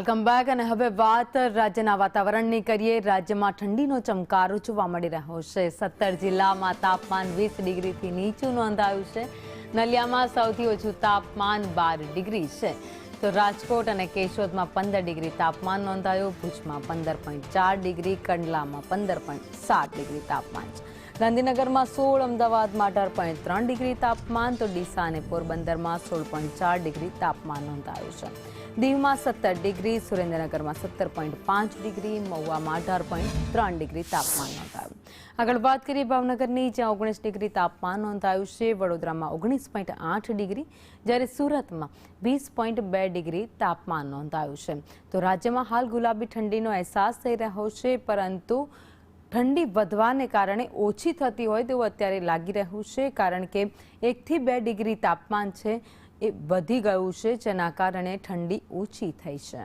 Welcome back અને હવે વાત રાજ્યના વાતાવરણની કરીએ। રાજ્યમાં ઠંડીનો ચમકારો જોવા મળી રહ્યો છે। 17 જિલ્લામાં તાપમાન 20 ડિગ્રીથી નીચું નોંધાયું છે। નલિયામાં સૌથી ઓછું તાપમાન 12 ડિગ્રી છે, તો રાજકોટ અને કેશોદમાં 15 ડિગ્રી તાપમાન નોંધાયું। ભુજમાં 15.4 ડિગ્રી, કંડલામાં 15.7 ડિગ્રી તાપમાન છે। ગાંધીનગરમાં 16, અમદાવાદમાં 18.3 ડિગ્રી તાપમાન, તો ડીસા અને પોરબંદરમાં 16.4 ડિગ્રી તાપમાન નોંધાયું છે। દીવમાં 17 ડિગ્રી, સુરેન્દ્રનગરમાં 17.5 ડિગ્રી, મહુવામાં 18.3 ડિગ્રી તાપમાન નોંધાયું। આગળ વાત કરીએ ભાવનગરની, જ્યાં 19 ડિગ્રી તાપમાન નોંધાયું છે। વડોદરામાં 19.8 ડિગ્રી, જ્યારે સુરતમાં 20.2 ડિગ્રી તાપમાન નોંધાયું છે। તો રાજ્યમાં હાલ ગુલાબી ઠંડીનો અહેસાસ થઈ રહ્યો છે, પરંતુ ઠંડી વધવાને કારણે ઓછી થતી હોય તેવું અત્યારે લાગી રહ્યું છે, કારણ કે 1 થી 2 ડિગ્રી તાપમાન છે એ વધી ગયું છે, જેના કારણે ઠંડી ઓછી થઈ છે।